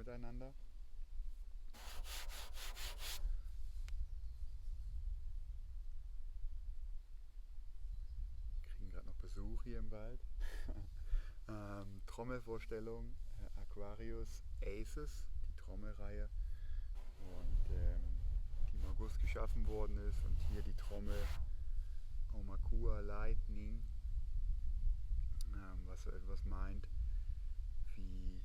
miteinander. Wir kriegen gerade noch Besuch hier im Wald. Trommelvorstellung, Aquarius Aces, die Trommelreihe, und die im August geschaffen worden ist. Und hier die Trommel Aumakua Lightning, was so etwas meint wie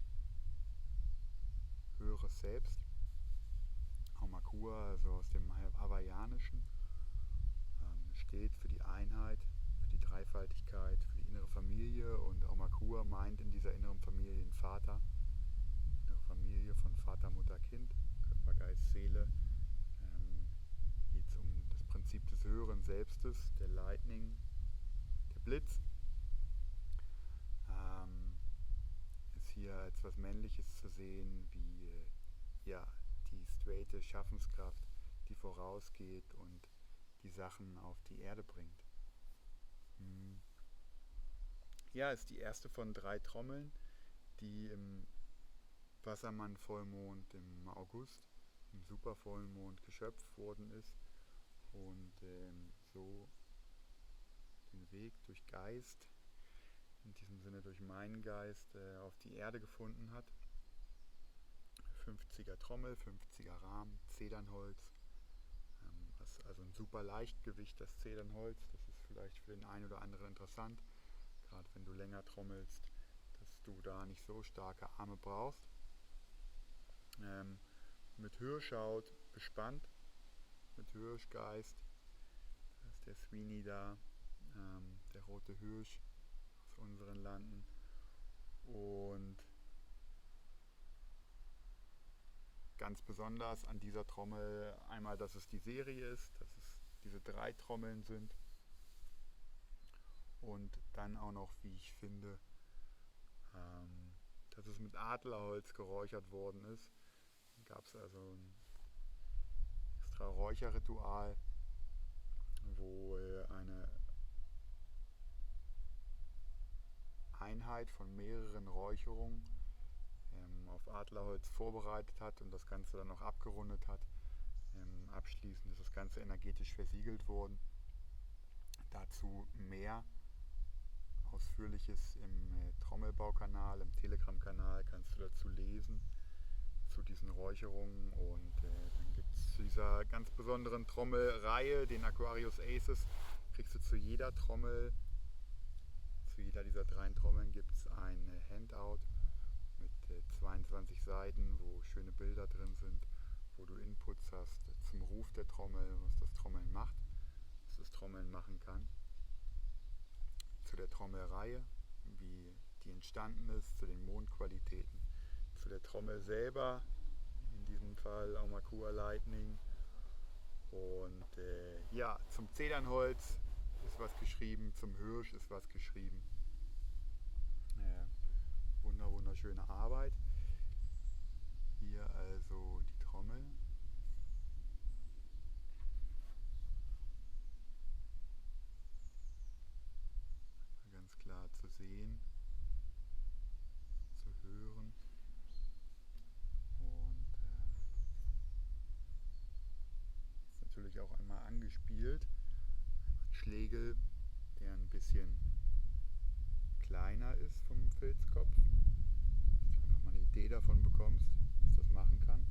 höheres Selbst. Aumakua, also aus dem Hawaiianischen, steht für die Einheit, für die Dreifaltigkeit, für die innere Familie, und Aumakua meint in dieser inneren Familie den Vater, innere Familie von Vater, Mutter, Kind, Körper, Geist, Seele. Geht es um das Prinzip des höheren Selbstes, der Lightning, der Blitz. Ist hier als was Männliches zu sehen, wie die straighte Schaffenskraft, die vorausgeht und die Sachen auf die Erde bringt. Ja, ist die erste von 3 Trommeln, die im Wassermann-Vollmond im August, im Supervollmond geschöpft worden ist und so den Weg durch Geist, in diesem Sinne durch meinen Geist, auf die Erde gefunden hat. 50er Trommel, 50er Rahmen, Zedernholz, also ein super Leichtgewicht, das Zedernholz. Das ist vielleicht für den einen oder anderen interessant, gerade wenn du länger trommelst, dass du da nicht so starke Arme brauchst. Mit Hirschhaut bespannt, mit Hirschgeist. Da ist der Sweeney da, der rote Hirsch aus unseren Landen. Und ganz besonders an dieser Trommel einmal, dass es die Serie ist, dass es diese 3 Trommeln sind, und dann auch noch, wie ich finde, dass es mit Adlerholz geräuchert worden ist. Da gab es also ein extra Räucherritual, wo eine Einheit von mehreren Räucherungen auf Adlerholz vorbereitet hat und das Ganze dann noch abgerundet hat. Abschließend ist das Ganze energetisch versiegelt worden. Dazu mehr Ausführliches im Trommelbaukanal, im Telegram-Kanal kannst du dazu lesen, zu diesen Räucherungen. Und dann gibt es zu dieser ganz besonderen Trommelreihe, den Aquarius Aces, kriegst du zu jeder Trommel, zu jeder dieser 3 Trommeln gibt es ein Handout mit 22 Seiten, wo schöne Bilder drin sind, wo du Inputs hast zum Ruf der Trommel, was das Trommeln macht, was das Trommeln machen kann. Zu der Trommelreihe, wie die entstanden ist, zu den Mondqualitäten, zu der Trommel selber, in diesem Fall Aumakua Lightning. Und zum Zedernholz ist was geschrieben, zum Hirsch ist was geschrieben. Wunderschöne Arbeit. Hier also die Trommel. Ganz klar zu sehen, zu hören. Und ist natürlich auch einmal angespielt. Ein Schlegel, der ein bisschen kleiner ist vom Filzkopf, dass du einfach mal eine Idee davon bekommst, was das machen kann.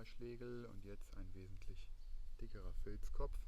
Feuerschlegel und jetzt ein wesentlich dickerer Filzkopf.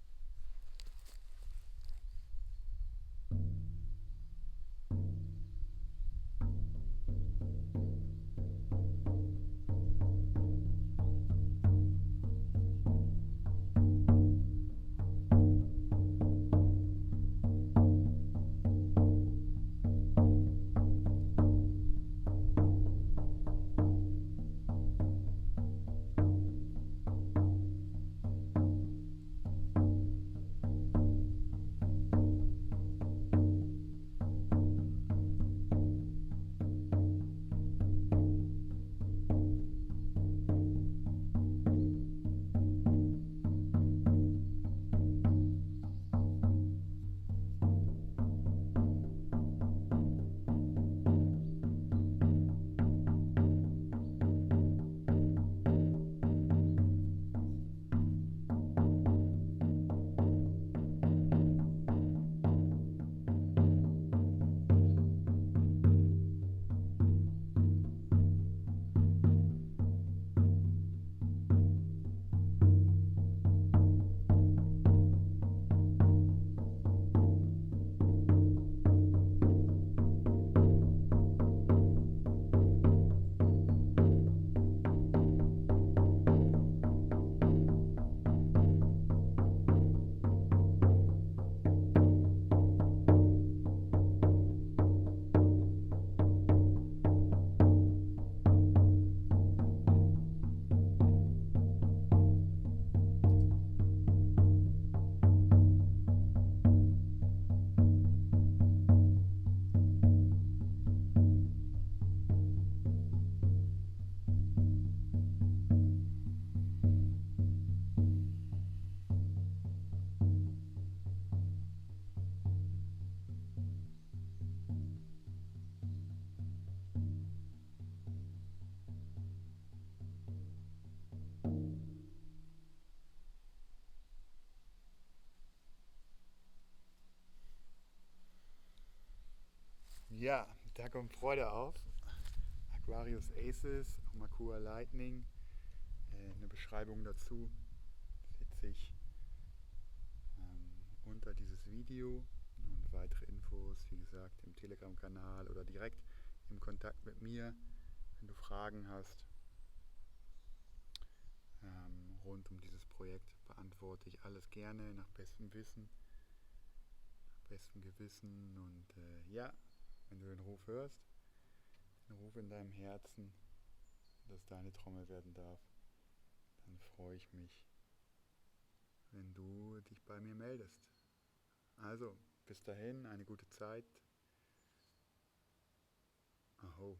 Ja, da kommt Freude auf. Aquarius Aces, Makua Lightning, eine Beschreibung dazu setze ich unter dieses Video und weitere Infos, wie gesagt, im Telegram-Kanal oder direkt im Kontakt mit mir. Wenn du Fragen hast rund um dieses Projekt, beantworte ich alles gerne nach bestem Wissen, nach bestem Gewissen und ja, wenn du den Ruf hörst, den Ruf in deinem Herzen, dass deine Trommel werden darf, dann freue ich mich, wenn du dich bei mir meldest. Also, bis dahin, eine gute Zeit. Aho.